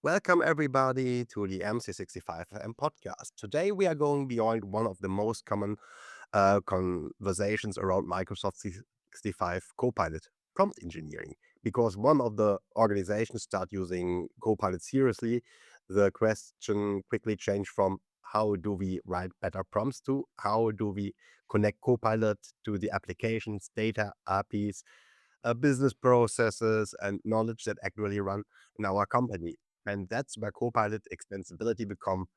Welcome, everybody, to the MC65M podcast. Today, we are going beyond one of the most common conversations around Microsoft 365 Copilot prompt engineering. Because one of the organizations start using Copilot seriously, the question quickly changed from how do we write better prompts to how do we connect Copilot to the applications, data, APIs, business processes, and knowledge that actually run in our company. And that's where Copilot extensibility becomes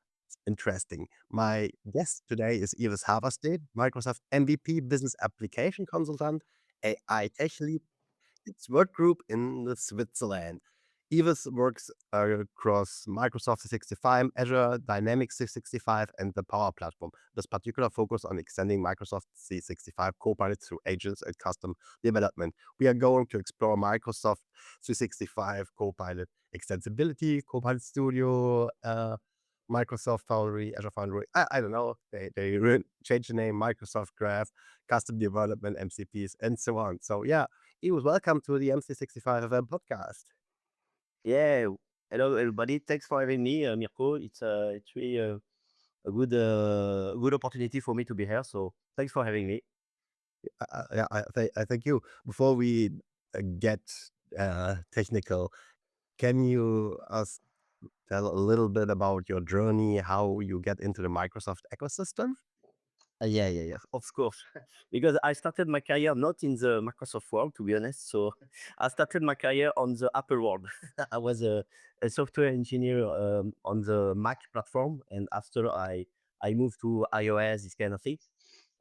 interesting. My guest today is Yves Habersaat, Microsoft MVP Business Application Consultant, AI Tech Lead, its work group in Switzerland. Yves works across Microsoft 365, Azure, Dynamics 365, and the Power Platform. This particular focus on extending Microsoft 365 Copilot through agents and custom development. We are going to explore Microsoft 365 Copilot extensibility, Copilot Studio, Microsoft Foundry, Azure Foundry. I don't know. They changed the name, Microsoft Graph, custom development, MCPs, and so on. So yeah, he was welcome to the MC65 podcast. Yeah. Hello, everybody. Thanks for having me, Mirko. It's really a good opportunity for me to be here. So thanks for having me. Yeah, I thank you. Before we get technical, can you tell a little bit about your journey, how you get into the Microsoft ecosystem? Yeah. Of course, because I started my career not in the Microsoft world, to be honest. So I started my career on the Apple world. I was a software engineer on the Mac platform, and after I moved to iOS, this kind of thing.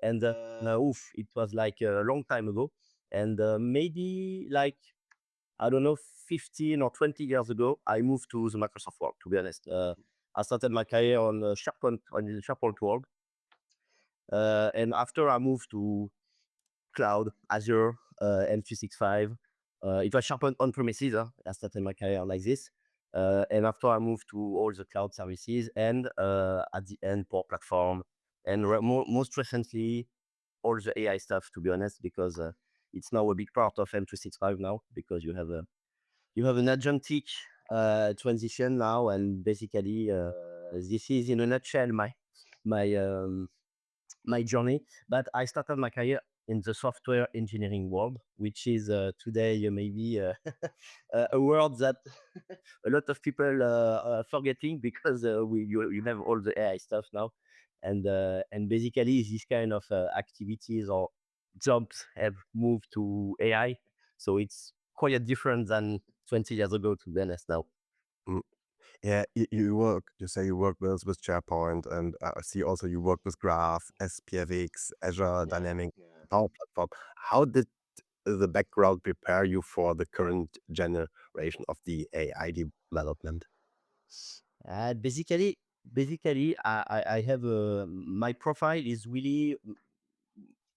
And it was like a long time ago, and maybe like I don't know, 15 or 20 years ago, I moved to the Microsoft world, to be honest. I started my career on SharePoint, on the SharePoint world. And after I moved to cloud, Azure, M365, it was SharePoint on premises. I started my career like this. And after I moved to all the cloud services and at the end, Power Platform. And most recently, all the AI stuff, to be honest, because it's now a big part of M365 now, because you have an agentic transition now, and basically this is in a nutshell my my journey. But I started my career in the software engineering world, which is today maybe a word that a lot of people are forgetting because you have all the AI stuff now, and basically this kind of activities or jobs have moved to AI, so it's quite different than 20 years ago, to be honest now. Mm, yeah, you say you work with SharePoint, and I see also you work with Graph, SPFX, Azure Yeah, Dynamics, yeah. Power Platform. How did the background prepare you for the current generation of the AI development? Basically, I have my profile is really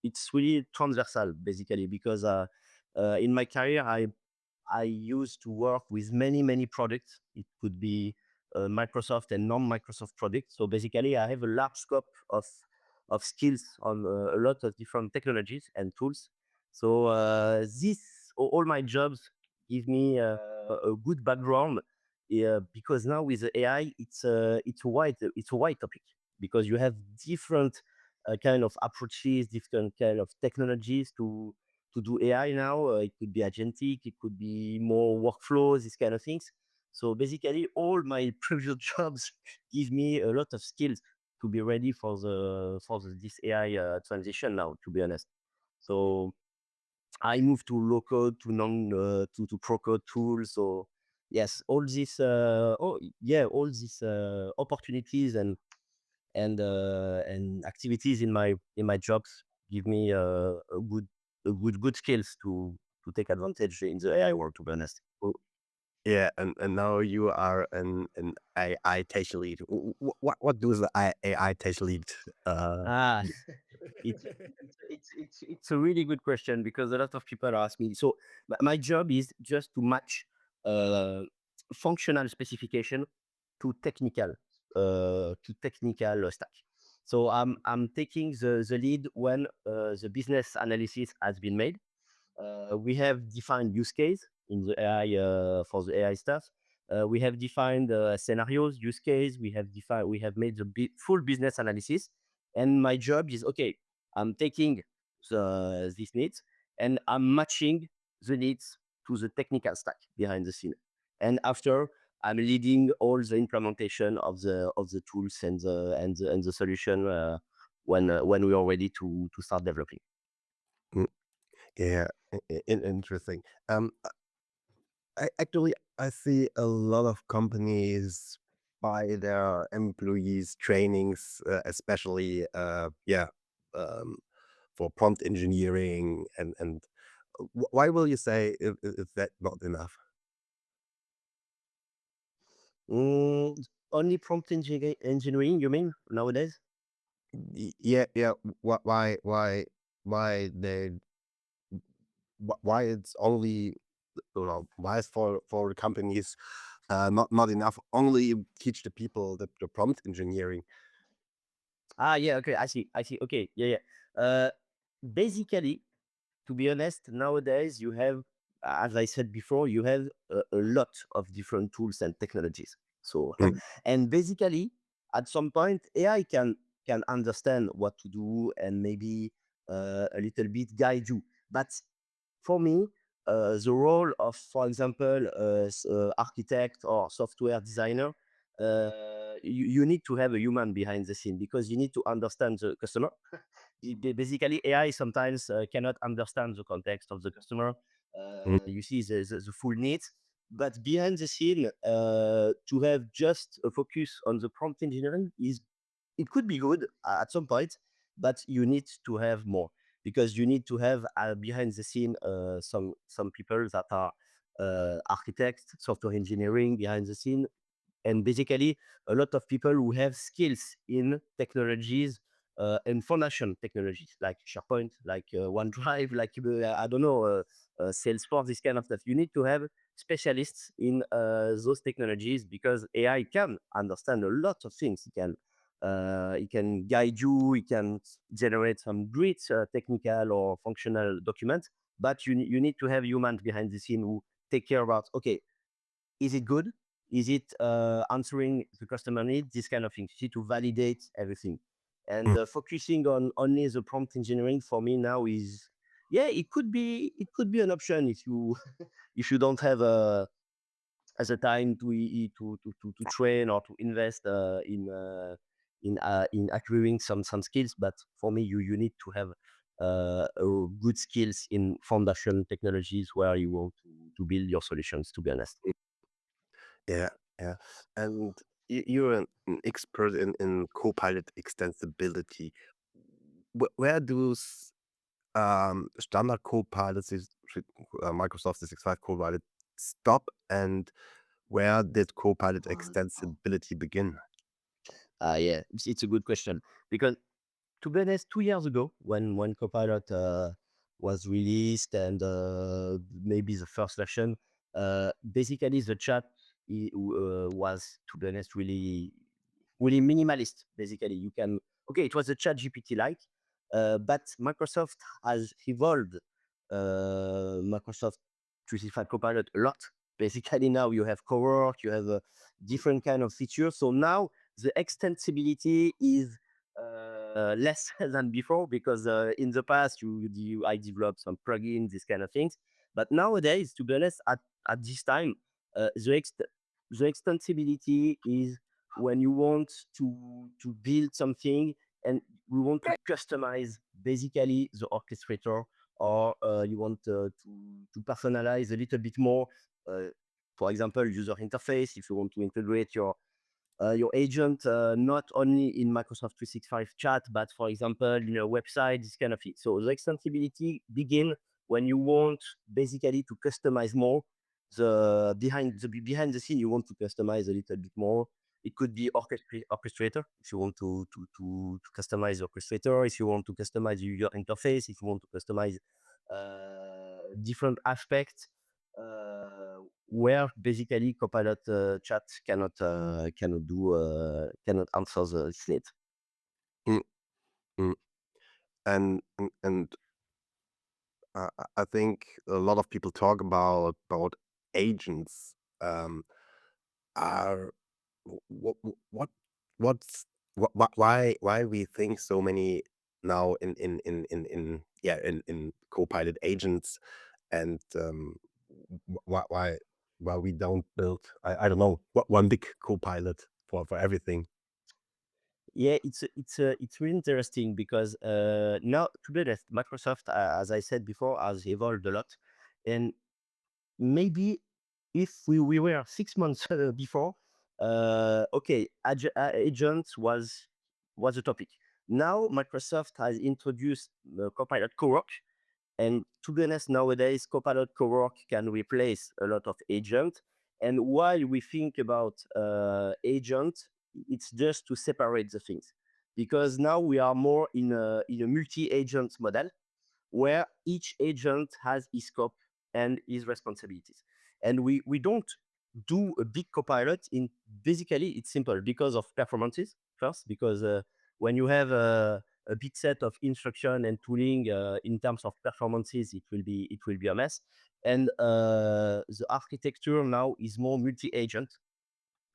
it's really transversal basically because in my career I used to work with many products. It could be Microsoft and non-Microsoft products. So basically, I have a large scope of skills on a lot of different technologies and tools. So all my jobs give me a good background. Because now with the AI, it's a wide topic because you have different kind of approaches, different kind of technologies to do AI now. It could be agentic, it could be more workflows, these kind of things. So basically, all my previous jobs give me a lot of skills to be ready this AI transition now. To be honest, so I moved to low code to non to pro code tools. So yes, all these opportunities and activities in my jobs give me a good skills to take advantage in the AI world. To be honest. Oh, yeah, and now you are an AI tech lead. What does the AI tech lead? Uh, Ah, do? it's a really good question because a lot of people ask me. So my job is just to match uh, functional specification to technical stack. So I'm taking the lead when the business analysis has been made. We have defined use case in the AI for the AI stuff. We have defined scenarios, use case. We have made the full business analysis. And my job is okay. I'm taking these needs and I'm matching the needs to the technical stack behind the scene. And after, I'm leading all the implementation of the tools and the solution when we are ready to start developing. Mm, yeah, interesting. Actually, I see a lot of companies buy their employees trainings, especially um, for prompt engineering and why will you say is that not enough? Mm, only prompt engineering, you mean nowadays? Yeah, yeah. Why they why it's only why is for the companies not enough only teach the people the prompt engineering. Ah, yeah, okay, I see. Okay, yeah, yeah. Basically, to be honest, nowadays you have, as I said before, you have a lot of different tools and technologies. So, Mm, and basically, at some point, AI can understand what to do and maybe a little bit guide you. But for me, the role of, for example, architect or software designer, you need to have a human behind the scene because you need to understand the customer. Basically, AI sometimes cannot understand the context of the customer. mm, You see the full needs, but behind the scene, to have just a focus on the prompt engineering is, it could be good at some point, but you need to have more because you need to have behind the scene some people that are architects, software engineering behind the scene, and basically a lot of people who have skills in technologies and foundation technologies like SharePoint, like OneDrive, like I don't know, Salesforce, this kind of stuff. You need to have specialists in those technologies because AI can understand a lot of things. It can guide you. It can generate some great technical or functional documents, but you need to have humans behind the scene who take care about, okay, is it good? Is it answering the customer needs? This kind of things. You need to validate everything. And mm, focusing on only the prompt engineering for me now is, yeah, it could be an option if you if you don't have as a time to train or to invest in acquiring some skills. But for me, you need to have good skills in foundation technologies where you want to build your solutions. To be honest. mm. Yeah, yeah. And you're an expert in Copilot extensibility. Where do standard Copilots, Microsoft 365 Copilot, stop, and where did Copilot extensibility begin? Yeah, it's a good question because, to be honest, 2 years ago, when Copilot was released and maybe the first version, basically the chat was, to be honest, really minimalist. Basically, you can, okay, it was a chat GPT like, but Microsoft has evolved Microsoft 365 Copilot a lot. Basically, now you have co-work, you have a different kind of features. So now the extensibility is less than before because in the past I developed some plugins, these kind of things. But nowadays, to be honest, at this time, the extensibility is when you want to build something and we want to customize basically the orchestrator, or you want to personalize a little bit more. Uh, for example, user interface. If you want to integrate your agent not only in Microsoft 365 chat, but for example, in a website, this kind of thing. So the extensibility begin when you want basically to customize more behind the scene. You want to customize a little bit more. It could be orchestrator if you want to customize the orchestrator. If you want to customize your interface. If you want to customize different aspects where basically Copilot chat cannot answer the need. Mm, mm. And I think a lot of people talk about agents. Um, are what what's why we think so many now in yeah in Copilot agents, and why we don't build, I don't know, what one big Copilot for everything. Yeah, it's really interesting because now, to be honest, Microsoft, as I said before, has evolved a lot, and maybe if we were 6 months before, okay, agents was a topic. Now Microsoft has introduced Copilot Cowork, and to be honest, nowadays Copilot Cowork can replace a lot of agent. And while we think about agent, it's just to separate the things, because now we are more in a multi-agent model where each agent has his scope and his responsibilities. And we don't do a big copilot in, basically it's simple because of performances first, because when you have a big set of instruction and tooling in terms of performances, it will be a mess. And the architecture now is more multi-agent.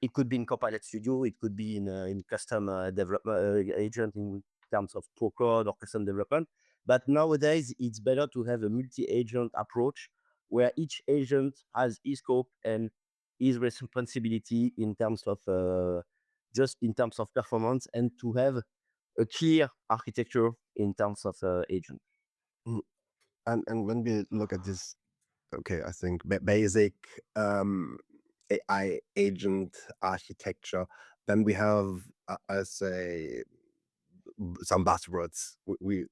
It could be in Copilot Studio, it could be in custom development agent in terms of pro code or custom development. But nowadays, it's better to have a multi-agent approach where each agent has his scope and his responsibility in terms of just in terms of performance, and to have a clear architecture in terms of agent. Mm. And when we look at this, okay, I think basic AI agent architecture, then we have, I say, some buzzwords. We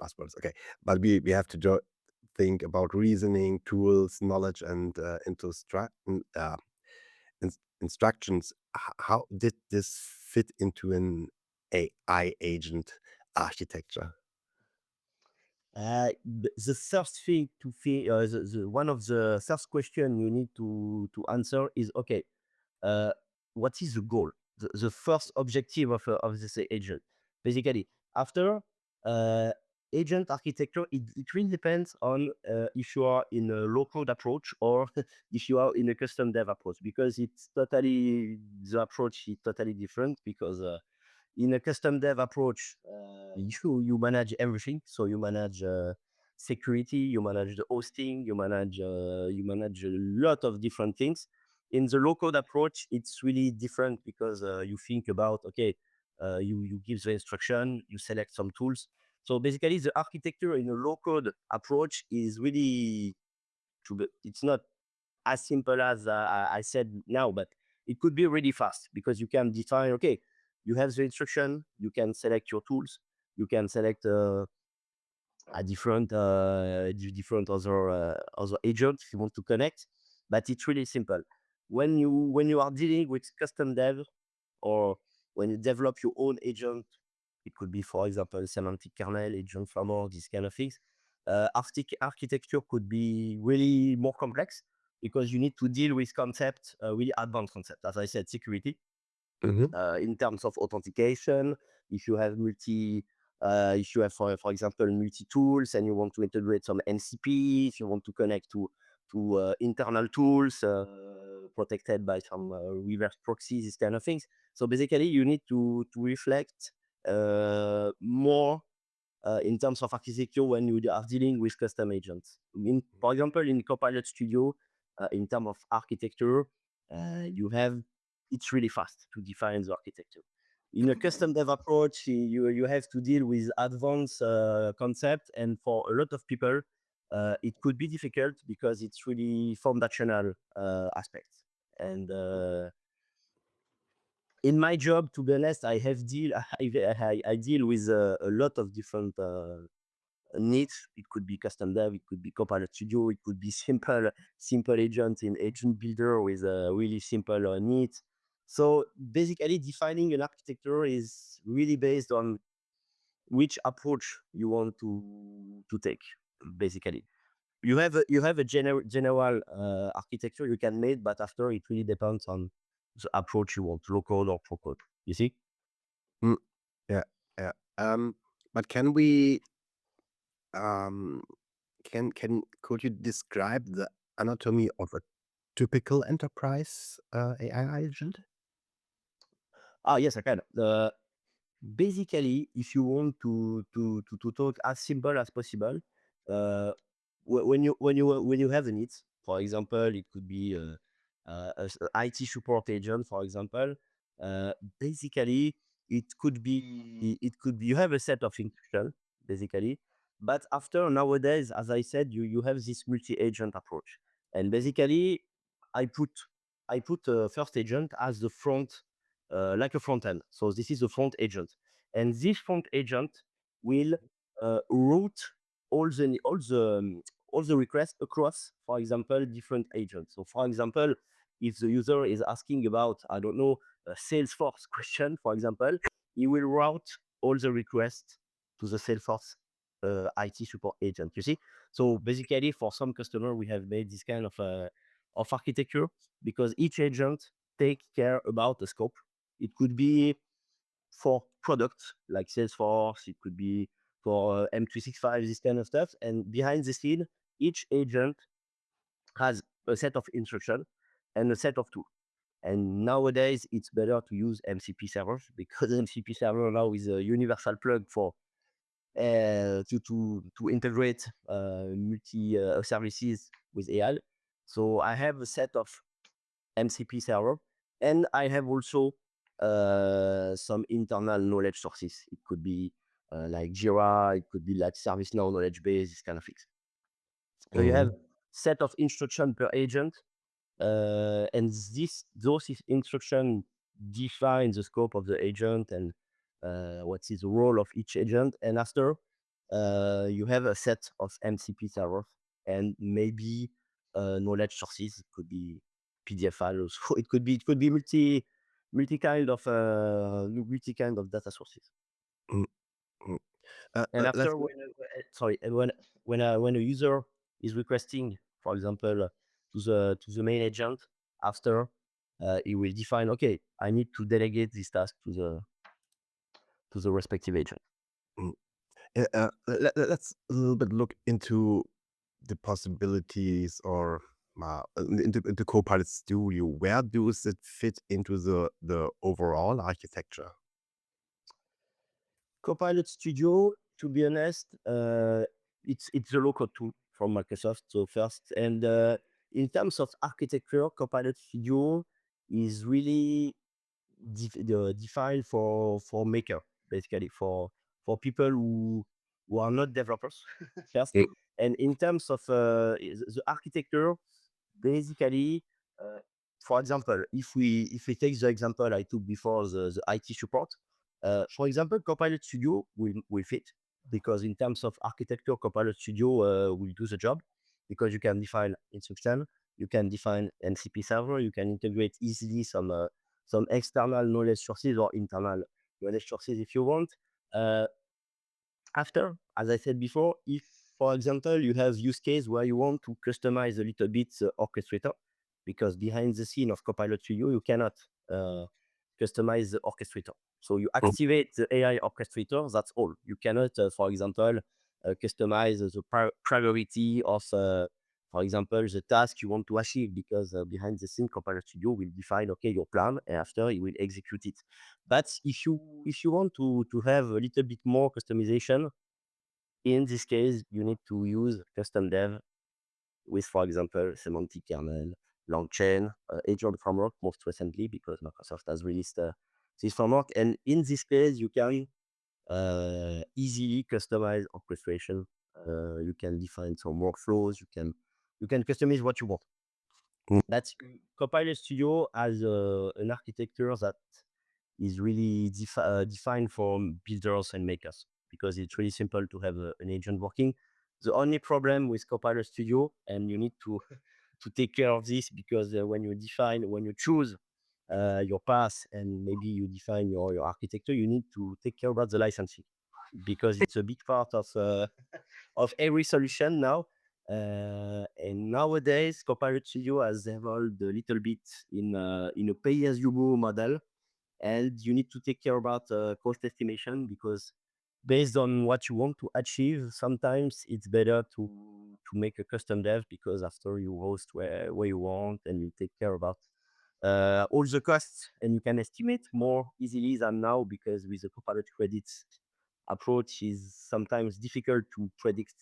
buzzwords, okay, but we have to think about reasoning, tools, knowledge, and instructions. How did this fit into an AI agent architecture? The first thing to one of the first question you need to answer is, okay, uh, what is the goal, the first objective of this agent? Basically, after uh, agent architecture, it really depends on if you are in a low code approach or if you are in a custom dev approach, because the approach is totally different. Because in a custom dev approach, you manage everything. So you manage security, you manage the hosting, you manage a lot of different things. In the low code approach, it's really different, because you think about, okay, you give the instruction, you select some tools. So basically, the architecture in a low code approach is really, it's not as simple as I said now, but it could be really fast, because you can define, okay, you have the instruction, you can select your tools, you can select a different other agents if you want to connect, but it's really simple. When you are dealing with custom dev, or when you develop your own agent, it could be, for example, semantic kernel, agent framework, these kind of things. Architecture could be really more complex, because you need to deal with concepts, really advanced concepts. As I said, security, Mhm. in terms of authentication. If you have if you have, for example, multi tools, and you want to integrate some MCP, if you want to connect to internal tools protected by some reverse proxies, these kind of things. So basically, you need to reflect more in terms of architecture when you are dealing with custom agents. For example, in Copilot Studio, in terms of architecture, you have it's really fast to define the architecture. In a custom dev approach, you have to deal with advanced concept, and for a lot of people, it could be difficult, because it's really foundational aspects. And in my job, to be honest, I have deal I deal with a lot of different needs. It could be custom dev, it could be Copilot Studio, it could be simple agent in Agent Builder with a really simple needs. So basically, defining an architecture is really based on which approach you want to take. Basically, you have a general architecture you can make, but after, it really depends on the approach you want, low code or pro code. You see? Mm, yeah, yeah. But can we, um, could you describe the anatomy of a typical enterprise AI agent? Yes, I can. Basically, if you want to talk as simple as possible, uh, when you have the needs, for example, it could be a IT support agent, for example. Uh, Basically, it could be you have a set of instructions, basically, but after nowadays, as I said, you have this multi-agent approach, and basically, I put first agent as the front, like a front end. So this is the front agent, and this front agent will route all the requests across, for example, different agents. So, for example, if the user is asking about, I don't know, a Salesforce question, for example, he will route all the requests to the Salesforce IT support agent. You see, so basically, for some customer, we have made this kind of architecture because each agent take care about the scope. It could be for products like Salesforce, it could be for M365, this kind of stuff. And behind the scene, each agent has a set of instructions and a set of tools. And nowadays, it's better to use MCP servers because MCP server now is a universal plug for to integrate multi services with AI. So I have a set of MCP server, and I have also some internal knowledge sources. It could be like Jira, it could be like ServiceNow knowledge base, this kind of things. So you have Mhm. set of instruction per agent, and those instruction define the scope of the agent and what is the role of each agent. And after, you have a set of MCP servers and maybe knowledge sources. It could be PDF files. It could be multi kind of data sources. Mm, mm. And Let's after, sorry, and when a user is requesting, for example, to the main agent, after it will define, okay, I need to delegate this task to the respective agent. mm, let's a little bit look into the possibilities or into Copilot Studio. Where does it fit into the overall architecture? Copilot Studio, to be honest, it's a local tool from Microsoft. So first, and in terms of architecture, Copilot Studio is really defined for maker, basically for people who are not developers first. Mm, And in terms of the architecture, basically, uh, for example, if we take the example I took before, the IT support, for example, Copilot Studio will fit because in terms of architecture, Copilot Studio will do the job because you can define instruction, you can define MCP server, you can integrate easily some external knowledge sources or internal knowledge sources if you want. Uh, After, as I said before, if, for example, you have use case where you want to customize a little bit the orchestrator, because behind the scene of Copilot Studio, you cannot uh, customize the orchestrator. So you mm, activate the AI orchestrator, that's all. You cannot, for example, customize the priority of, for example, the task you want to achieve, because behind the scene, Copilot Studio will define, okay, your plan, and after it will execute it. But if you want to have a little bit more customization, in this case, you need to use custom dev with, for example, semantic kernel, LangChain, agent framework most recently because Microsoft has released this framework. And in this case, you can easily customize orchestration. You can define some workflows. You can customize what you want. mm, That's Copilot Studio has an architecture that is really defined for builders and makers because it's really simple to have an agent working. The only problem with Copilot Studio, and you need to to take care of this because when you choose your path and maybe you define your architecture, you need to take care about the licensing because it's a big part of every solution now. And nowadays, Copilot Studio has evolved a little bit in a pay-as-you-go model, and you need to take care about cost estimation because based on what you want to achieve, sometimes it's better to make a custom dev, because after you host where you want and you take care about all the costs, and you can estimate more easily than now, because with the Copilot credits approach is sometimes difficult to predict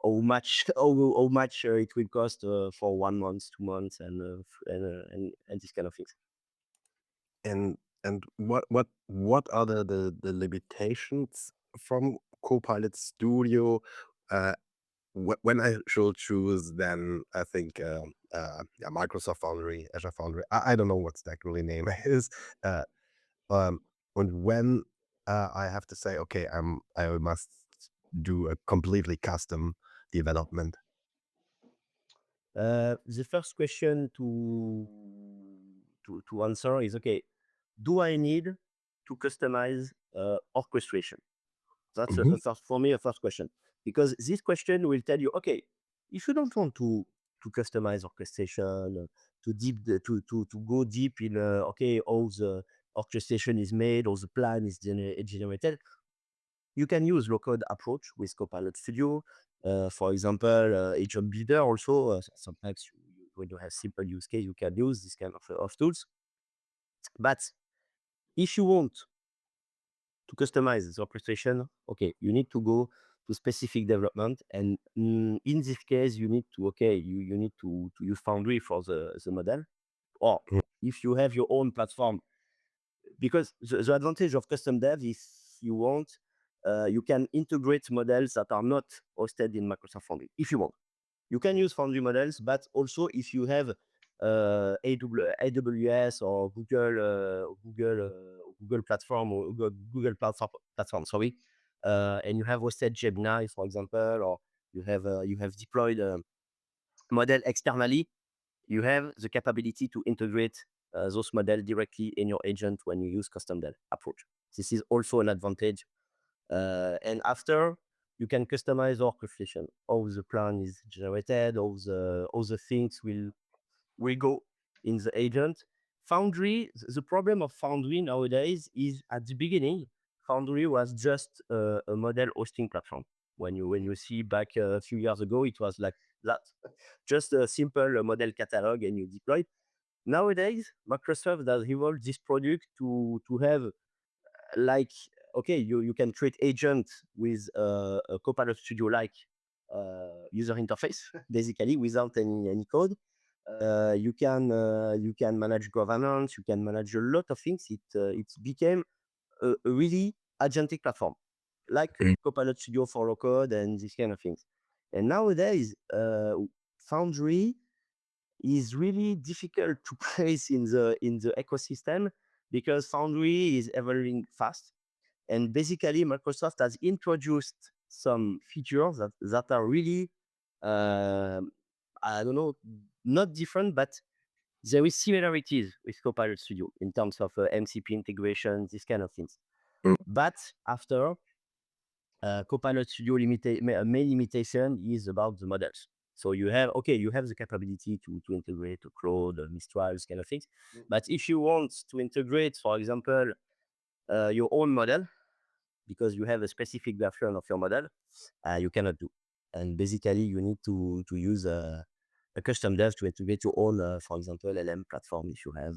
how much it will cost for 1 month, 2 months, and this kind of things. And what are the limitations from Copilot Studio? Uh, when I should choose, then I think yeah, Microsoft Foundry, Azure Foundry. I don't know what's the actually name is. Uh, um, and when I have to say, okay, I must do a completely custom development. The first question to answer is, okay, do I need to customize orchestration? That's Mhm. for me a first question, because this question will tell you, okay, if you don't want to customize orchestration, to go deep in okay, how the orchestration is made, or the plan is generated, you can use low code approach with Copilot Studio. For example, agent builder also. Sometimes when you have simple use case, you can use this kind of tools. But if you want to customize the orchestration, okay, you need to go to specific development. And in this case, you need to, okay, you need to use Foundry for the model. Or Mm. if you have your own platform, because the advantage of custom dev, if you want, you can integrate models that are not hosted in Microsoft Foundry. If you want, you can use Foundry models, but also if you have AWS or Google platform, or Google platform, sorry, and you have hosted Gemini, for example, or you have deployed model externally, you have the capability to integrate those models directly in your agent when you use custom dev approach. This is also an advantage. And after, you can customize the orchestration. How the plan is generated, all the things will go in the agent. Foundry, the problem of Foundry nowadays is, at the beginning, Foundry was just a model hosting platform. When you see back a few years ago, it was like that, just a simple model catalog, and you deploy it. Nowadays, Microsoft has evolved this product to have, like, okay, you can create agent with a Copilot Studio like user interface, basically, without any code. You can manage governance, you can manage a lot of things. It became a really agentic platform, like Mm. Copilot Studio for low code and these kind of things. And nowadays, Foundry is really difficult to place in the ecosystem, because Foundry is evolving fast. And basically, Microsoft has introduced some features that are really, um, I don't know, not different, but there is similarities with Copilot Studio in terms of MCP integration, these kind of things. Mm. But after, Copilot Studio main limitation is about the models. So you have, okay, you have the capability to integrate a Claude, Mistral, this kind of things. But if you want to integrate, for example, your own model, because you have a specific version of your model, you cannot do. And basically, you need to use a custom dev to integrate your own, for example, LM platform. If you have,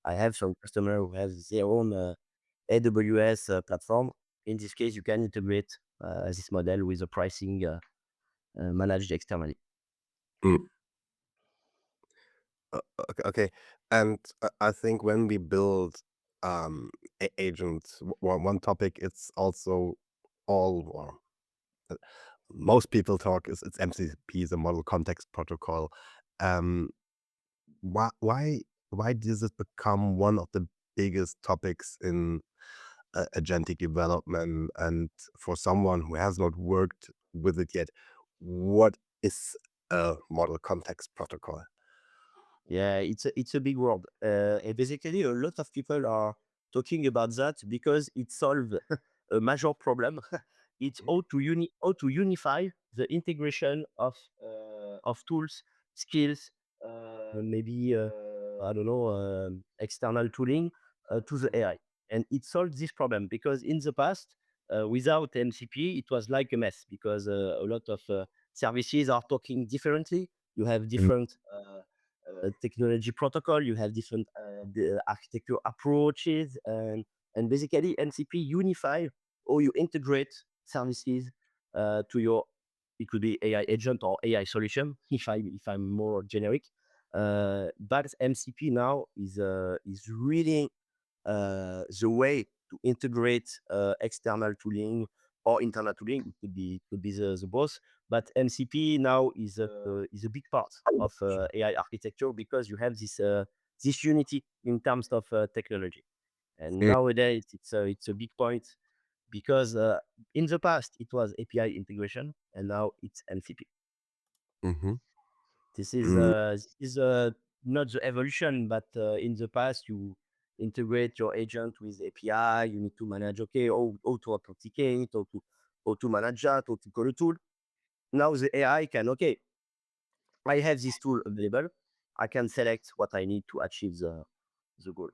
I have some customer who has their own AWS platform. In this case, you can integrate this model with the pricing managed externally. Mm. Okay, and I think when we build agents, one topic it's also all, or uh, most people talk is it's MCP, the Model Context Protocol. Um, why why does it become one of the biggest topics in agentic development? And for someone who has not worked with it yet, what is a Model Context Protocol? Yeah, it's a big word. And basically, a lot of people are talking about that because it solves a major problem. It's how to unify the integration of tools, skills, maybe I don't know, external tooling to the AI, and it solves this problem because in the past, without MCP, it was like a mess because a lot of services are talking differently. You have Mm, different technology protocol. You have different the architecture approaches, and basically MCP unify or you integrate services to your. It could be AI agent or AI solution if I'm more generic. But MCP now is really the way to integrate external tooling or internal tooling. It could be the both, but MCP now is a big part of AI architecture because you have this unity in terms of technology. And mm, nowadays it's a big point because in the past it was API integration and now it's MCP. mhm, This is mm, uh, this is uh, not the evolution, but in the past you integrate your agent with API. You need to manage, okay, how to authenticate, how to manage that, how to call a tool. Now the AI can, okay, I have this tool available. I can select what I need to achieve the goal.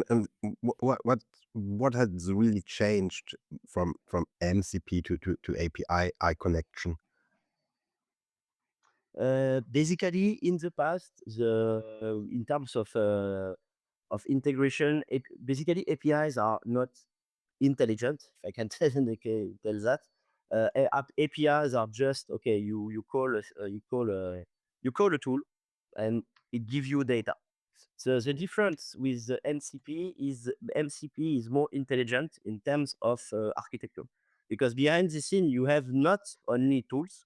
and what has really changed from MCP to API connection? Basically, in the past, in terms of integration, basically APIs are not intelligent, if I can tell that. APIs are just okay. You call a tool, and it gives you data. So the difference with the MCP is MCP is more intelligent in terms of architecture, because behind the scene you have not only tools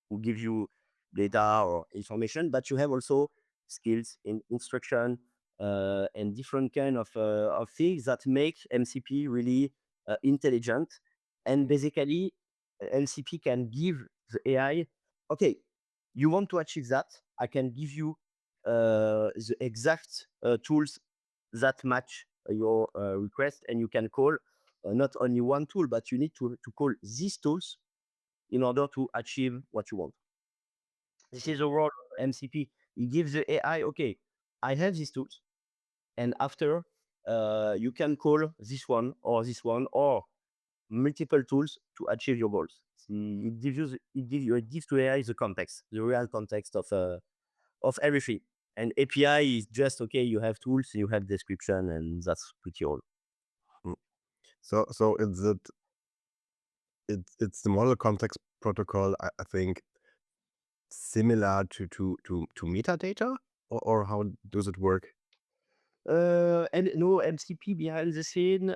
who give you data or information, but you have also skills in instruction and different kind of things that make MCP really intelligent. And basically, MCP can give the AI, okay, you want to achieve that, I can give you the exact tools that match your request, and you can call not only one tool, but you need to call these tools in order to achieve what you want. This is the role of MCP. It gives the AI, okay, I have these tools, and after you can call this one or multiple tools to achieve your goals. It gives you it gives to AI the context, the real context of everything. And API is just okay. You have tools, you have description, and that's pretty all. Mm. So it's the model context protocol, I think, similar to metadata, or how does it work? And no MCP behind the scene.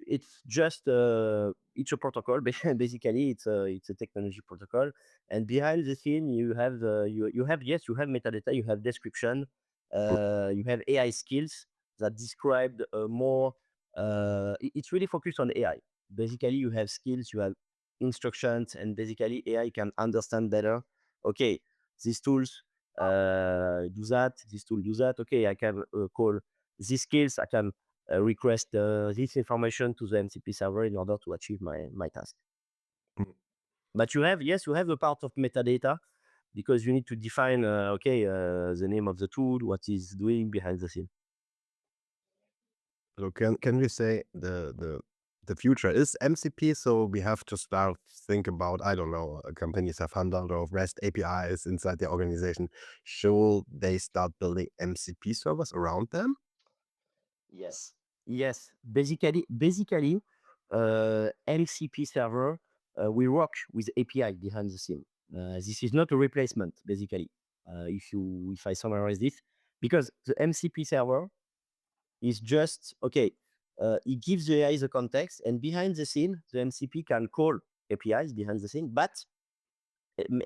It's just it's a protocol. Basically, it's a technology protocol, and behind the scene you have, yes, you have metadata, you have description, Mm, you have AI skills that described more. It's really focused on AI. Basically, you have skills, you have instructions, and basically AI can understand better. Okay, these tools do that. This tool do that. Okay, I can call these skills. I can request this information to the MCP server in order to achieve my task. mm. But you have, yes, you have a part of metadata because you need to define, okay, the name of the tool, what is doing behind the scene. So can we say the future is MCP? So we have to start think about, I don't know, companies have hundreds of REST APIs inside their organization. Should they start building MCP servers around them? Yes. Yes. Basically, MCP server will work with API behind the scene. This is not a replacement, basically. If I summarize this, because the MCP server is just okay. It gives the AI the context, and behind the scene, the MCP can call APIs behind the scene, but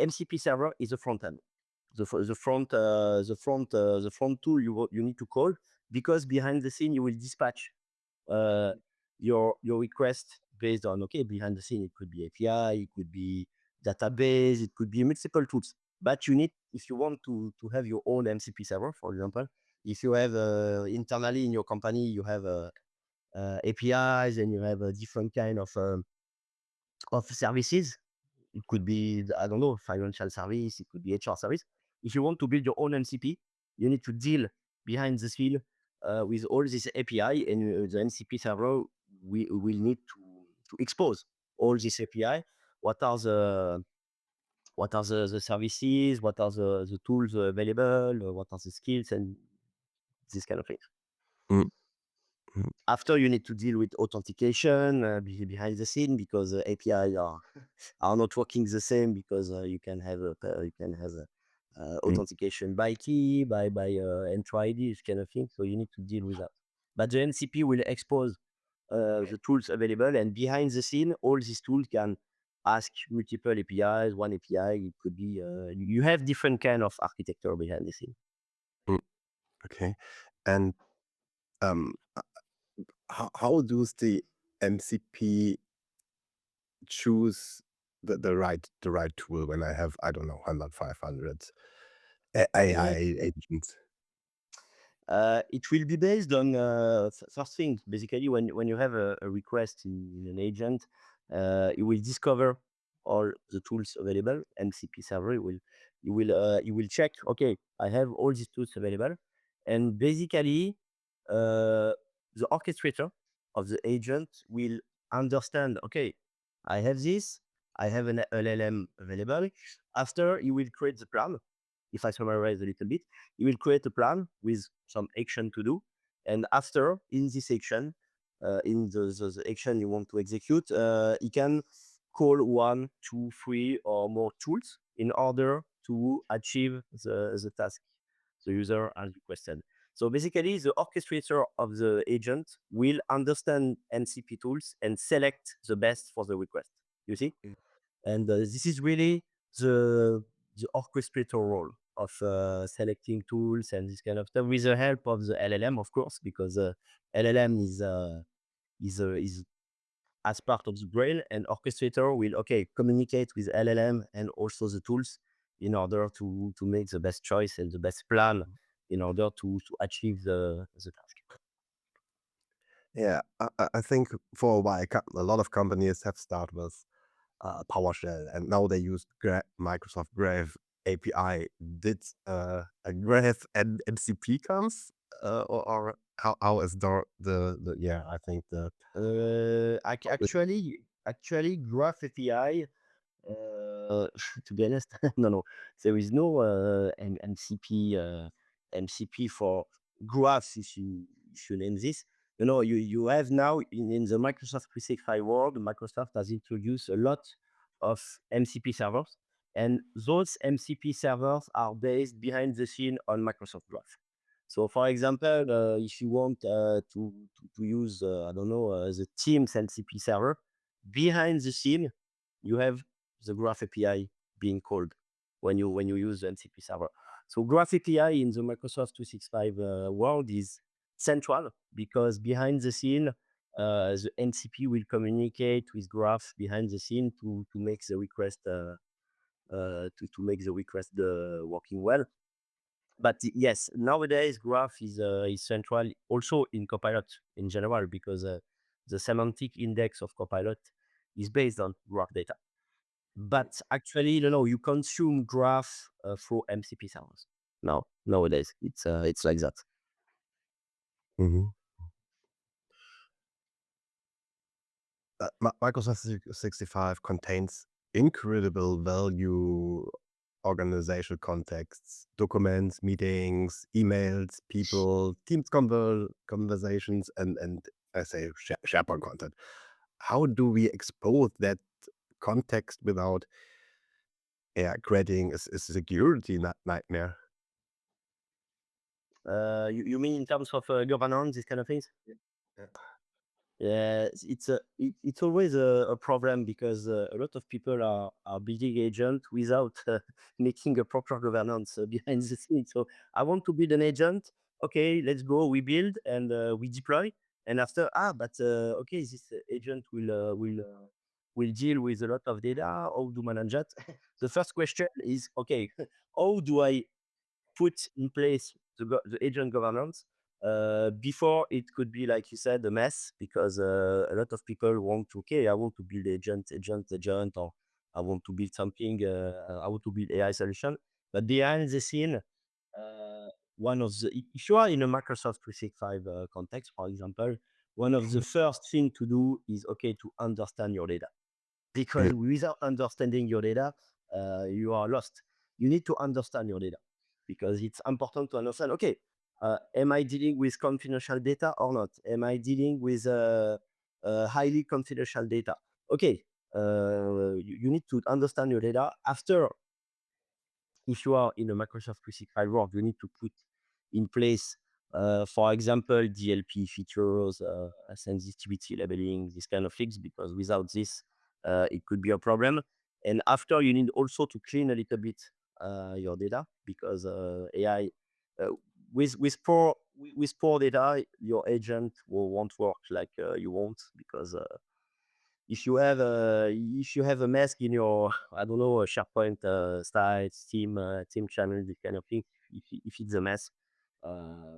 MCP server is the front end, the front tool you need to call, because behind the scene you will dispatch uh, your request based on, okay, behind the scene it could be API, it could be database, it could be multiple tools. But you need, if you want to have your own MCP server, for example, if you have internally in your company you have APIs and you have a different kind of services. It could be, I don't know, financial service, it could be HR service. If you want to build your own MCP, you need to deal behind the scene with all this API, and the MCP server we will need to expose all this API. What are the services? What are the tools available? What are the skills and this kind of thing. Mm, mm, After, you need to deal with authentication behind the scene, because API are not working the same, because you can have a, mm, authentication by key, by entry ID, this kind of thing. So you need to deal with that. But the MCP will expose the tools available, and behind the scene, all these tools can ask multiple APIs. One API, it could be you have different kind of architecture behind the scene. mm. Okay. And um, how does the MCP choose the right tool when I have, I don't know, 100, 500 AI Yeah. agents? It will be based on first thing. Basically, when you have a request in an agent, it will discover all the tools available. MCP server you will check. Okay, I have all these tools available, and basically, uh, the orchestrator of the agent will understand. Okay, I have this. I have an LLM available. After, he will create the plan. If I summarize a little bit, you will create a plan with some action to do. And after, in this action, in the action you want to execute, you can call one, two, three, or more tools in order to achieve the task the user has requested. So basically, the orchestrator of the agent will understand MCP tools and select the best for the request. You see? Mm, And this is really the the orchestrator role of selecting tools and this kind of stuff, with the help of the LLM, of course, because LLM is as part of the brain, and orchestrator will, okay, communicate with LLM and also the tools in order to make the best choice and the best plan in order to achieve the task. Yeah, I think for a while, a lot of companies have started with PowerShell, and now they use Microsoft Graph API. Did a Graph and MCP comes, or how is the yeah? I think the Actually, Graph API, to be honest, no, no, there is no MCP for graphs. If you name this, you have now in the Microsoft 365 world, Microsoft has introduced a lot of MCP servers, and those MCP servers are based behind the scene on Microsoft Graph. So, for example, if you want to use, I don't know, the Teams MCP server, behind the scene, you have the Graph API being called when you use the MCP server. So Graph API in the Microsoft 365 world is central, because behind the scene, the MCP will communicate with Graph behind the scene to make the request to make the request working well. But yes, nowadays Graph is central also in Copilot in general, because the semantic index of Copilot is based on Graph data. But actually, no, you consume Graph through MCP servers. Now, nowadays, it's like that. Mhm. Microsoft 365 contains incredible value organizational contexts, documents, meetings, emails, people, Teams conversations, and I say SharePoint content. How do we expose that context without, yeah, creating a security nightmare? You mean in terms of governance, these kind of things? Yeah. Yeah, it's always a problem, because a lot of people are building agent without making a proper governance behind the scenes. So I want to build an agent. Okay, let's go. We build and we deploy. And after, but okay, this agent will deal with a lot of data. How do manage that? The first question is, okay, how do I put in place the agent governance before it could be, like you said, a mess, because a lot of people want to, okay, I want to build agent, or I want to build something, I want to build AI solution, but behind the scene, one of the if you are in a Microsoft 365 context, for example, one of the first thing to do is okay to understand your data, Mm, because without understanding your data, you are lost. You need to understand your data because it's important to understand. Okay, am I dealing with confidential data or not? Am I dealing with highly confidential data? Okay, you need to understand your data. After, if you are in a Microsoft 365 world, you need to put in place, for example, DLP features, sensitivity labeling, this kind of things, because without this, it could be a problem. And after, you need also to clean a little bit your data, because AI, uh, with poor data, your agent won't work like you want, because if you have a mask in your, I don't know, a SharePoint sites, team channel, this kind of thing, if it's a mess,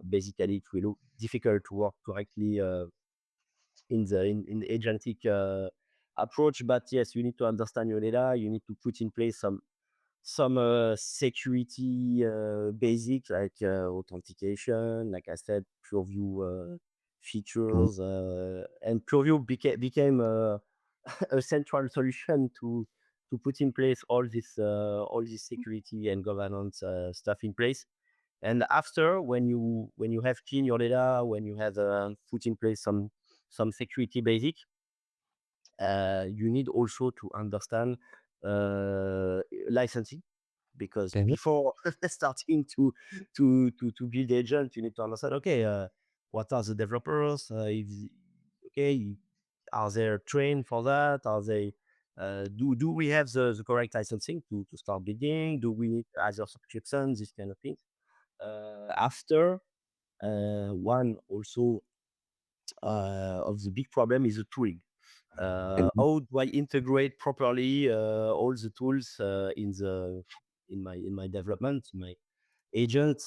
basically it will look difficult to work correctly in the agentic approach. But yes, you need to understand your data. You need to put in place some security basics, like authentication, like I said, Pureview mm, features, and Pureview became a central solution to put in place all this security and governance stuff in place. And after, when you have cleaned your data, when you have put in place some security basic, you need also to understand licensing, because mhm, before starting to build agent, you need to understand, okay, what are the developers, if, okay, are they trained for that, are they do we have the correct licensing to start building, do we need other subscriptions, this kind of things. After, one also of the big problem is the tooling. mhm, How do I integrate properly all the tools in my development, in my agent?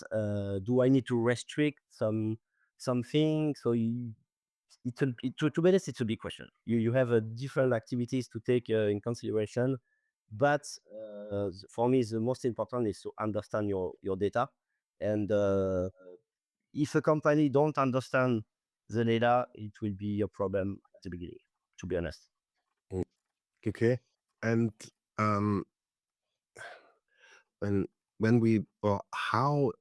Do I need to restrict something? So to be honest, it's a big question. You have different activities to take in consideration, but for me, the most important is to understand your data. And if a company don't understand the data, it will be a problem at the beginning, to be honest. mm. Okay. And um, when we, or how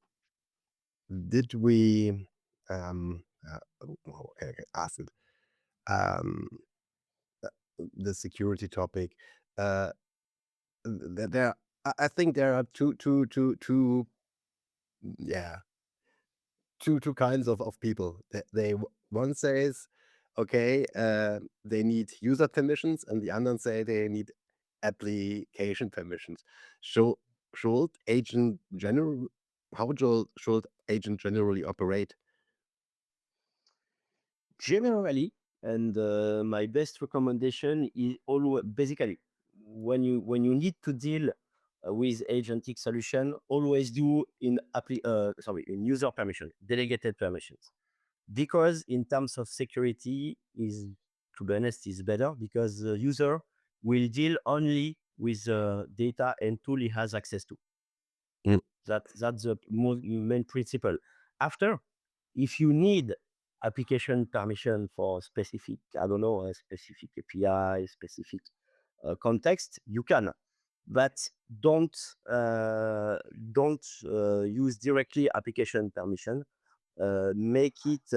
did we okay, ask it, um, the security topic? Uh, there, I think there are two, yeah, two kinds of people. One says, okay, they need user permissions, and the other say they need application permissions. Should should agent general how should agent generally operate? Generally, and my best recommendation is always, basically, when you need to deal with agentic solution, always do in user permission, delegated permissions, because in terms of security, is, to be honest, is better, because the user will deal only with the data and tool he has access to. Mm, That's the main principle. After, if you need application permission for specific, I don't know, a specific API, specific context, you can, but don't uh, don't use directly application permission. Make it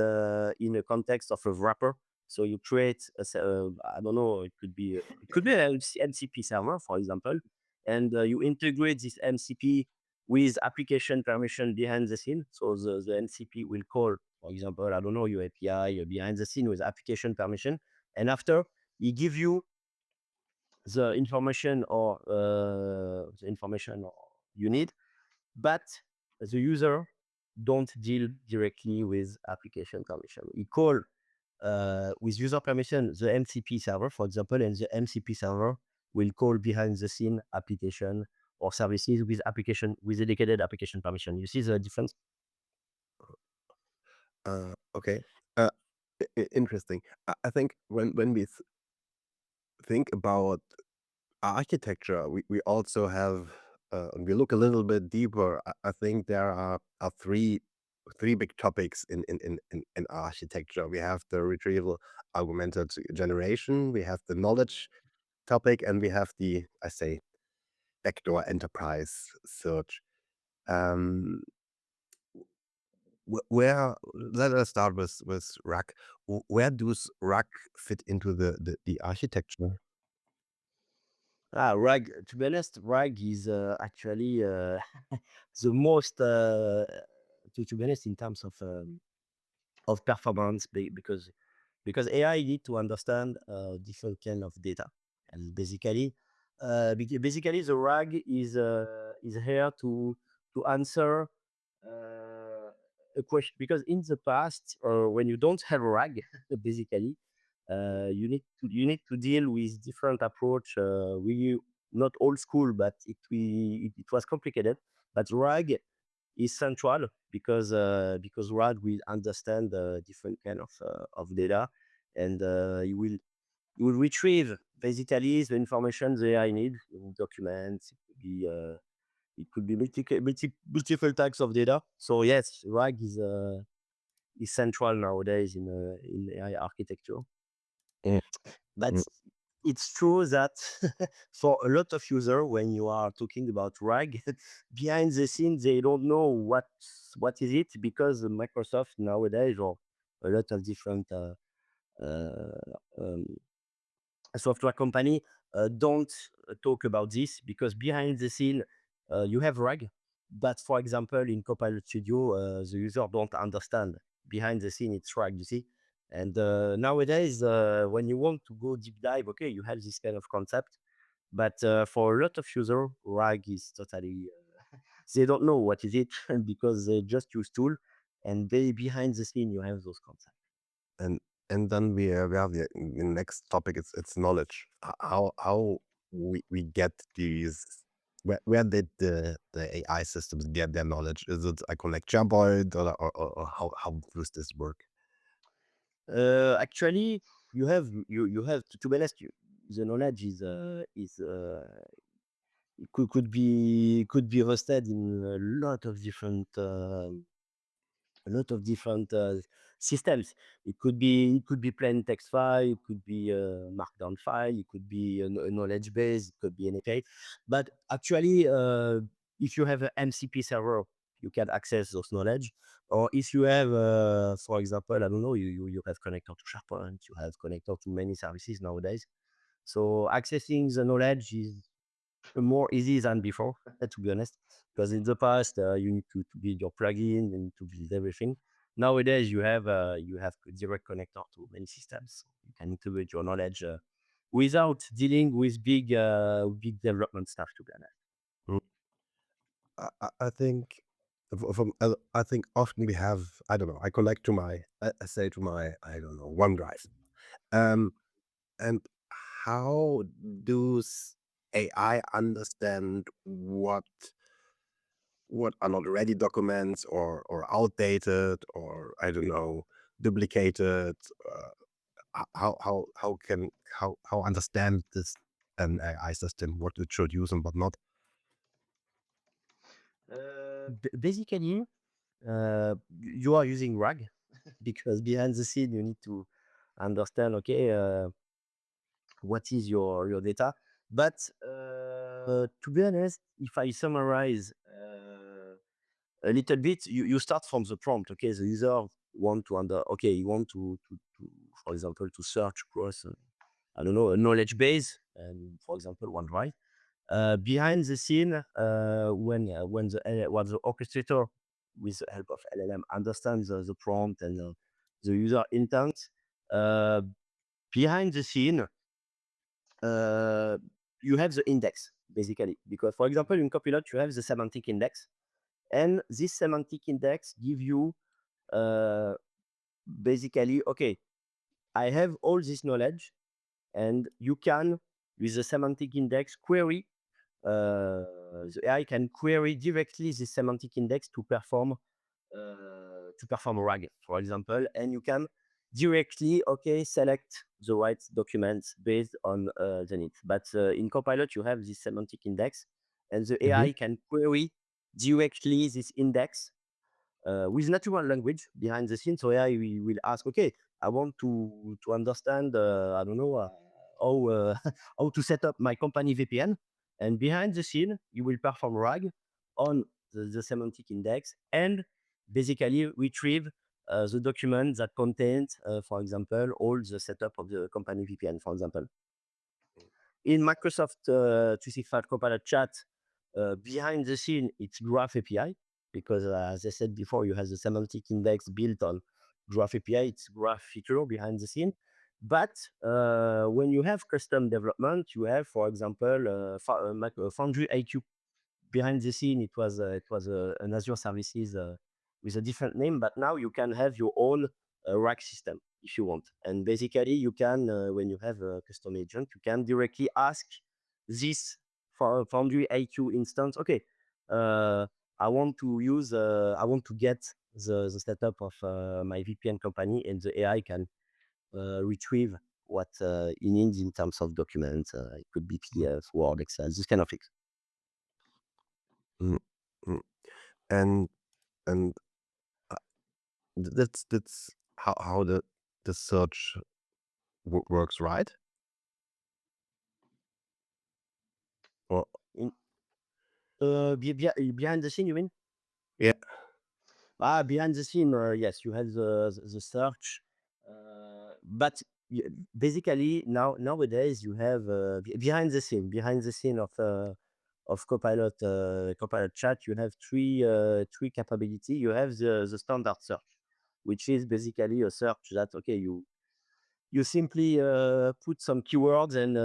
in a context of a wrapper. So you create I don't know, it could be an MCP server, for example, and you integrate this MCP with application permission behind the scene. So the MCP will call, for example, I don't know, your API behind the scene with application permission, and after, he give you the information you need, but the user don't deal directly with application permission. We call with user permission the MCP server, for example, and the MCP server will call behind the scene application or services with dedicated application permission. You see the difference? okay. Uh, Interesting. I think when we think about architecture, we also have and we look a little bit deeper, I think there are three big topics in architecture. We have the retrieval augmented generation, we have the knowledge topic, and we have the, I say, backdoor enterprise search. Um, where let us start with RAG. Where does RAG fit into the architecture? RAG, to be honest, RAG is actually the most, to be honest, in terms of performance, because AI need to understand different kind of data, and basically the RAG is here to answer a question, because in the past, when you don't have RAG, basically you need to deal with different approach. We not old school, but it was complicated. But RAG is central, because RAG will understand different kind of data, and you will retrieve basically the information the AI needs in documents. It could be multiple types of data. So yes, RAG is central nowadays in AI architecture. Mm, But mm. it's true that for a lot of users, when you are talking about RAG, behind the scenes they don't know what is it, because Microsoft nowadays, or a lot of different uh, um, software company, don't talk about this, because behind the scene you have RAG, but for example in Copilot Studio, the user don't understand behind the scene it's RAG, you see. And nowadays, when you want to go deep dive, okay, you have this kind of concept, but for a lot of user, RAG is totally they don't know what is it, because they just use tool, and they behind the scene you have those concepts. And then we have the next topic. It's knowledge. How we get these. Where did the AI systems get their knowledge? Is it a lecture point, or how does this work? Actually, you have to be honest. The knowledge could be hosted in a lot of different systems. It could be plain text file, it could be a markdown file, it could be a knowledge base, it could be an API. But actually, if you have an MCP server, you can access those knowledge. Or if you have, for example, I don't know, you have connector to SharePoint, you have connector to many services nowadays. So accessing the knowledge is more easy than before, to be honest. Because in the past, you need to build your plugin and to build everything. Nowadays, you have a direct connector to many systems. You can integrate your knowledge without dealing with big development stuff, to be honest. Mm. I think I think often we have, I don't know, I connect to my, I say to my, I don't know, OneDrive. Um, and how does AI understand what are not ready documents, or outdated, or I don't know, duplicated? How can how understand this an AI system what it should use and what not? Basically, you are using RAG, because behind the scene you need to understand, okay, what is your data. But to be honest, if I summarize a little bit, you start from the prompt. Okay, the user want to okay, you want to for example to search across I don't know, a knowledge base, and for example OneDrive. Behind the scene, when the orchestrator, with the help of LLM, understands the prompt and the user intent, uh, behind the scene, uh, you have the index, basically, because for example in Copilot you have the semantic index, and this semantic index give you uh, basically, okay, I have all this knowledge, and you can, with the semantic index, query. The AI can query directly the semantic index to perform a RAG, for example, and you can directly, okay, select the right documents based on the needs. But in Copilot, you have this semantic index, and the Mm-hmm. AI can query directly this index with natural language behind the scene. So AI will ask, okay, I want to understand, I don't know, how how to set up my company VPN, and behind the scene you will perform RAG on the semantic index and basically retrieve the document that contains, for example, all the setup of the company VPN, for example. In Microsoft 365 Copilot Chat, behind the scene, it's Graph API because, as I said before, you have the semantic index built on Graph API. It's Graph feature behind the scene. But when you have custom development, you have, for example, Foundry IQ. Behind the scene, it was an Azure services with a different name, but now you can have your own rack system if you want. And basically, you can, when you have a custom agent, you can directly ask this for Foundry IQ instance. Okay, uh, I want to get the setup of my VPN company, and the AI can retrieve what it needs in terms of documents. It could be PDF, Word, Excel, this kind of things. Mm-hmm. And and uh, that's how the search works, right? Or In, behind the scene, you mean? yeah. Behind the scene, yes, you have the search, but basically nowadays you have behind the scene of Copilot Chat, you have three capability. You have the standard search, which is basically a search that, okay, you simply put some keywords and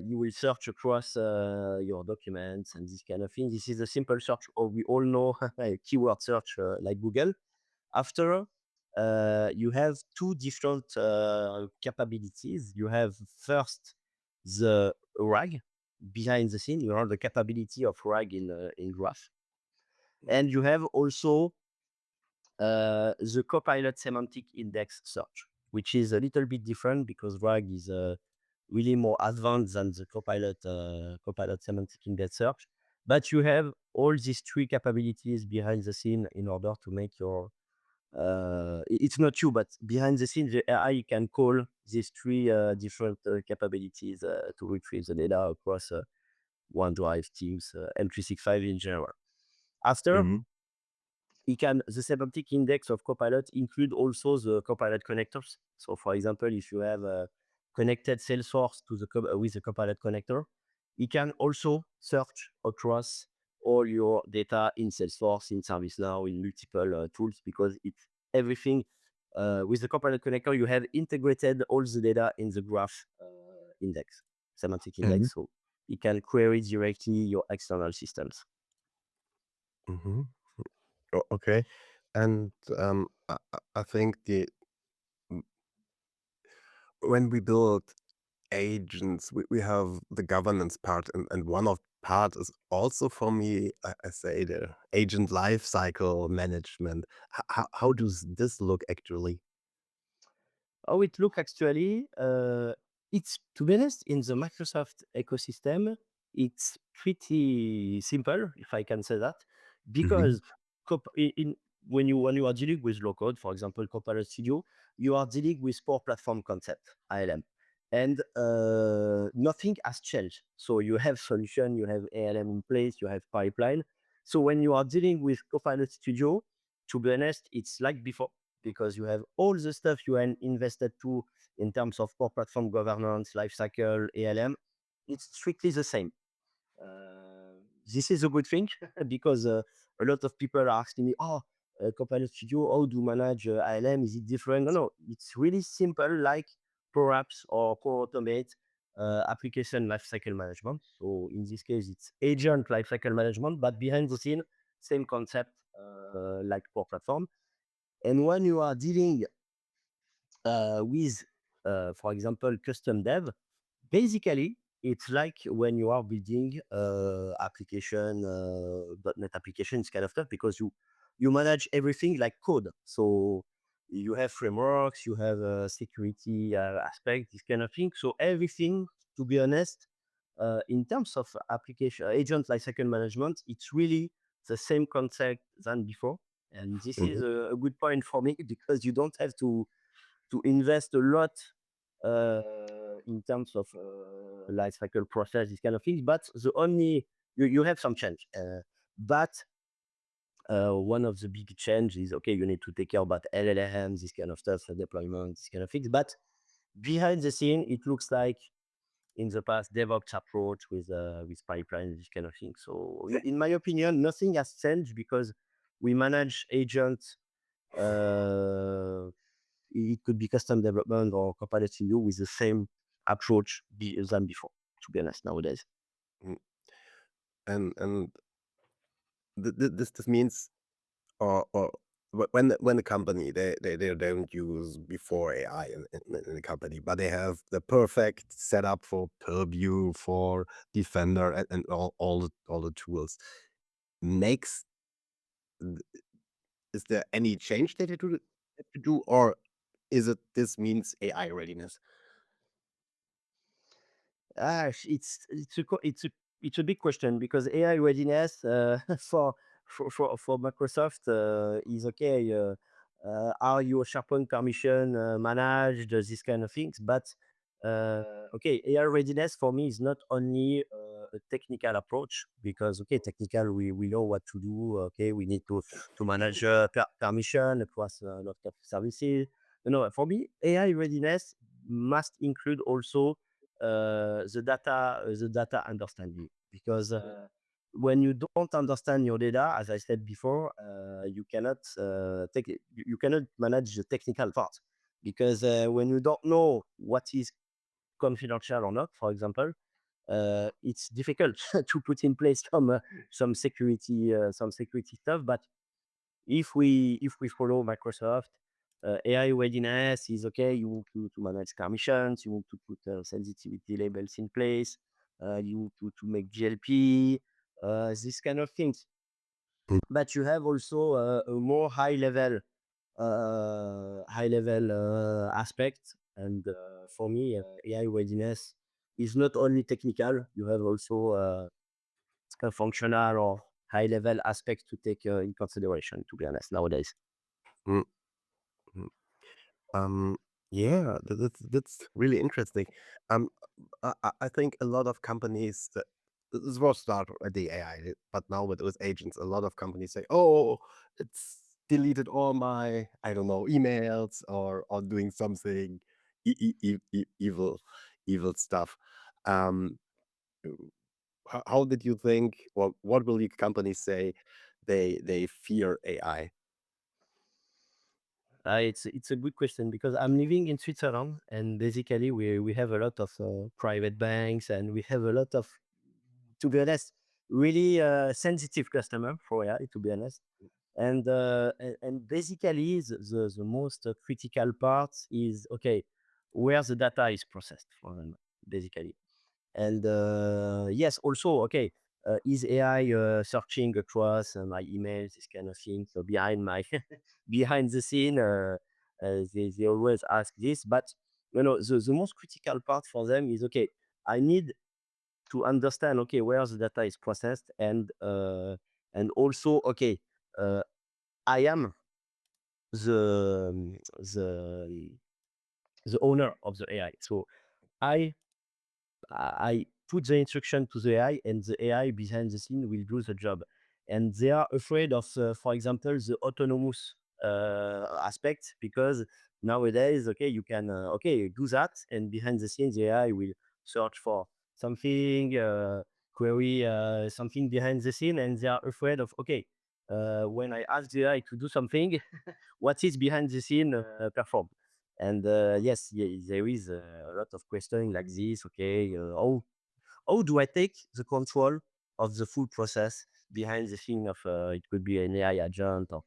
you will search across your documents and this kind of thing. This is a simple search, or we all know keyword search like Google. After, you have two different capabilities. You have first the RAG behind the scene. You have the capability of RAG in Graph, and you have also the Copilot semantic index search, which is a little bit different because RAG is really more advanced than the Copilot semantic index search. But you have all these three capabilities behind the scene in order to make your it's not you, but behind the scenes, the AI can call these three different capabilities to retrieve the data across OneDrive, Teams, M365 in general. After, Mm-hmm. the semantic index of Copilot include also the Copilot connectors. So, for example, if you have connected Salesforce to with the Copilot connector, it can also search across all your data in Salesforce, in ServiceNow, in multiple tools, because it's everything. With the Copilot connector, you have integrated all the data in the graph index, semantic Mm-hmm. index, so it can query directly your external systems. Mm-hmm. Okay. And I think when we build agents, we have the governance part, and one of part is also for me, I say the agent life cycle management. How does this look actually? How it look actually, it's, to be honest, in the Microsoft ecosystem, it's pretty simple, if I can say that, Mm-hmm. because when you are dealing with low code, for example, Copilot Studio, you are dealing with core platform concept, ALM, and nothing has changed. So you have solution, you have ALM in place, you have pipeline. So when you are dealing with Copilot Studio, to be honest, it's like before, because you have all the stuff you invested to in terms of core platform governance, lifecycle, ALM. It's strictly the same. This is a good thing because a lot of people are asking me, "Oh, Copilot Studio, how do you manage ALM? Is it different?" No, no, it's really simple, like perhaps or co-automate application lifecycle management. So in this case, it's agent lifecycle management, but behind the scene, same concept like core platform. And when you are dealing with, for example, custom dev, basically, it's like when you are building application, .NET applications kind of stuff, because you manage everything like code. So you have frameworks, you have security aspect, this kind of thing. So everything, to be honest, in terms of application agent lifecycle management, it's really the same concept than before. And this is Mhm. a good point for me because you don't have to invest a lot in terms of life cycle process, this kind of things. But the only you have some change. But one of the big change is okay, you need to take care about LLMs, this kind of stuff, the deployment, this kind of things. But behind the scene, it looks like in the past DevOps approach with pipelines, this kind of thing. So in my opinion, nothing has changed because we manage agents. Uh, it could be custom development or Copilot you with the same approach than before. To be honest, nowadays. Mm. And this means, or when the company they don't use before AI in the company, but they have the perfect setup for Purview, for Defender, and all the tools. Makes Is there any change that they have to do, or is it this means AI readiness? It's a big question because AI readiness for Microsoft is okay. Are your SharePoint permission managed? This kind of things, but okay, AI readiness for me is not only a technical approach because okay, technical we know what to do. Okay, we need to manage permission across a lot of services. For me, AI readiness must include also the data understanding because when you don't understand your data, as I said before, you cannot you cannot manage the technical part because when you don't know what is confidential or not, for example, it's difficult to put in place some security stuff. But if we follow Microsoft, AI readiness is okay. You want to manage permissions, you want to put sensitivity labels in place, you want to make GLP, this kind of things. Mm, But you have also a more high level aspect. And for me, AI readiness is not only technical. You have also a functional or high level aspects to take in consideration. To be honest, nowadays. mm, mm. Um, yeah, that's really interesting. Um, I think a lot of companies that this was start at the AI, but now with agents, a lot of companies say, "Oh, it's deleted all my, I don't know, emails, or doing something evil stuff." Um, how did you think? What will your company say? They fear AI. It's a good question because I'm living in Switzerland, and basically we have a lot of private banks, and we have a lot of, to be honest, really sensitive customer for AI. To be honest, and basically the most critical part is okay, where the data is processed for them, basically. And yes, also, okay, is AI searching across my emails, this kind of thing? So behind my behind the scene, they always ask this. But the most critical part for them is okay. I need to understand okay where the data is processed, and also okay, uh, I am the the owner of the AI. So I I put the instruction to the AI, and the AI behind the scene will do the job. And they are afraid of, for example, the autonomous aspect because nowadays, okay, you can okay do that, and behind the scenes, the AI will search for something, query something behind the scene, and they are afraid of okay. When I ask the AI to do something, what is behind the scene performed. And yes, there is a lot of questioning like this. Okay, how do I take the control of the full process behind the scene of it could be an AI agent or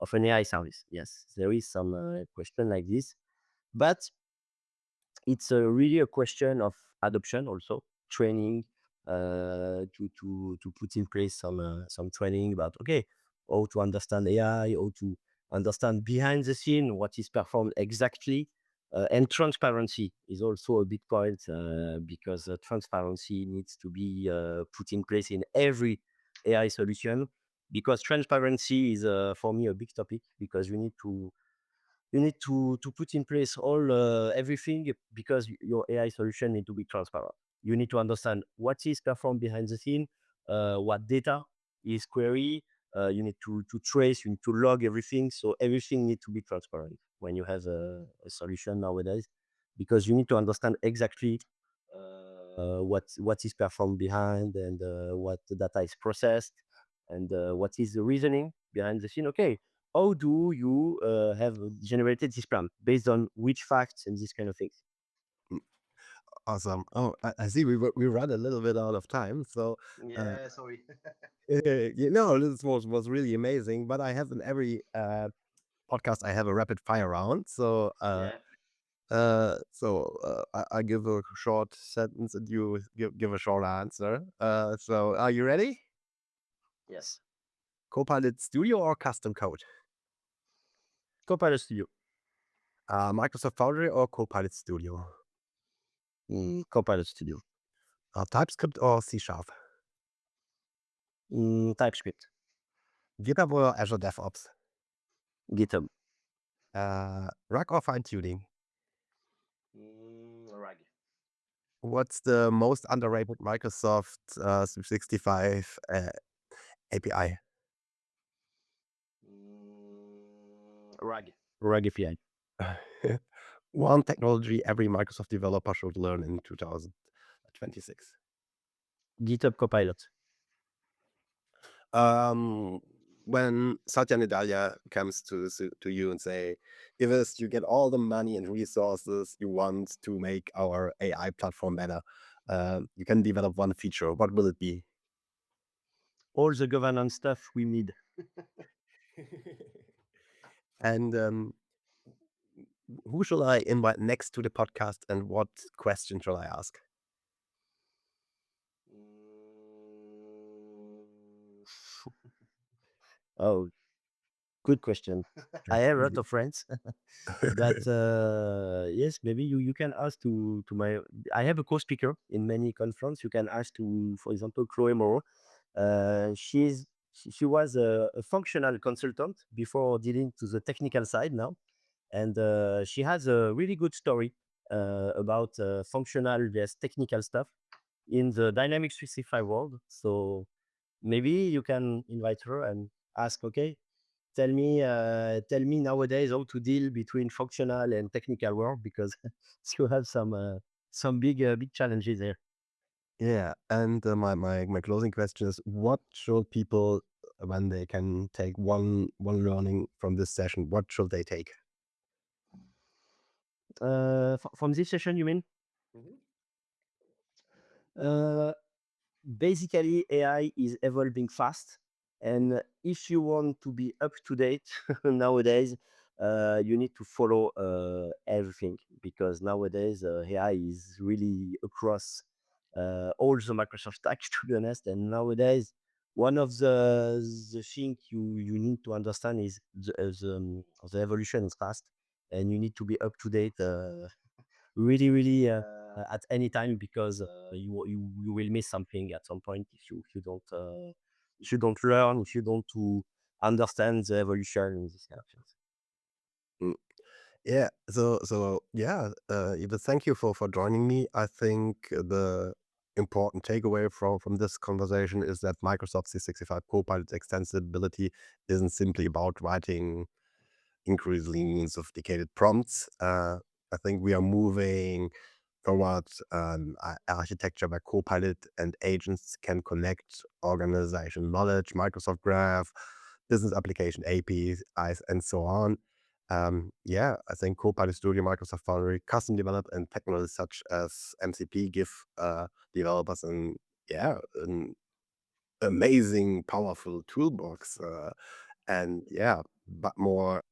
of an AI service? Yes, there is some question like this, but it's really a question of adoption also, training, to put in place some training about okay how to understand AI, how to understand behind the scene what is performed exactly, And transparency is also a big point, because transparency needs to be put in place in every AI solution. Because transparency is, for me, a big topic, because you need to put in place all everything, because your AI solution need to be transparent. You need to understand what is performed behind the scene, what data is query. You need to trace, you need to log everything. So everything need to be transparent when you have a solution nowadays, because you need to understand exactly what is performed behind, and what the data is processed, and what is the reasoning behind the scene. Okay, how do you have generated this prompt based on which facts and this kind of things? Mm, awesome. Oh, I see we run a little bit out of time. So, uh, Yeah, sorry. this was really amazing. But I have in every podcast, I have a rapid fire round. So, Yeah. I give a short sentence and you give a short answer. So are you ready? Yes. Copilot Studio or custom code? Copilot Studio. Microsoft Foundry or Copilot Studio? Copilot Studio. TypeScript or C Sharp? TypeScript. GitHub or Azure DevOps? GitHub. RAG or fine tuning? RAG. What's the most underrated Microsoft 365 API? RAG. RAG API. One technology every Microsoft developer should learn in 2026. GitHub Copilot. Um, when Satya Nadella comes to you and say, Yves, you get all the money and resources you want to make our AI platform better. You can develop one feature. What will it be? All the governance stuff we need. And who shall I invite next to the podcast and what question shall I ask? Oh, good question. I have a lot of friends. But yes, maybe you can ask to my. I have a co-speaker in many conference. You can ask to, for example, Chloe Moreau. She was a functional consultant before dealing to the technical side now, and she has a really good story about functional vs technical stuff in the Dynamics 365 world. So maybe you can invite her and ask, okay, tell me nowadays how to deal between functional and technical work, because you have some big challenges there. Yeah, and my closing question is: what should people, when they can take one learning from this session, what should they take? From this session, you mean? Mhm. Uh, Basically, AI is evolving fast, and if you want to be up to date nowadays, you need to follow everything, because nowadays AI is really across all the Microsoft stacks, to be honest. And nowadays, one of the thing you need to understand is the evolution is fast, and you need to be up to date. Really at any time, because you will miss something at some point if you don't learn, if you don't to understand the evolution and this kind of things. Mm, yeah, yeah, Eva, thank you for joining me. I think the important takeaway from this conversation is that Microsoft 365 Copilot extensibility isn't simply about writing increasingly sophisticated prompts. I think we are moving towards architecture where Copilot and agents can connect organization knowledge, Microsoft Graph, business application APIs, and so on. Yeah, I think Copilot Studio, Microsoft Foundry, custom developed, and technologies such as MCP give developers an amazing, powerful toolbox. And yeah, but more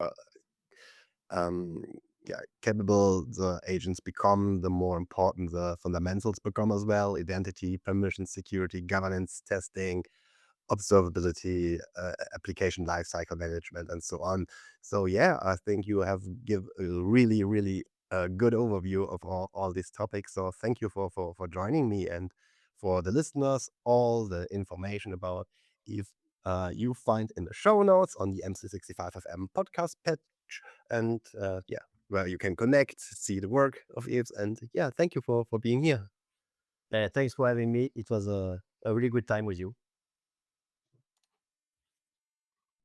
um, yeah, capable the agents become, the more important the fundamentals become as well: identity, permission, security, governance, testing, observability, application lifecycle management, and so on. So yeah, I think you have give a really a good overview of all these topics. So thank you for joining me, and for the listeners, all the information about Eve you find in the show notes on the MC65 FM podcast page, and yeah, where you can connect, see the work of Yves, and yeah, thank you for being here. Thanks for having me. It was a really good time with you.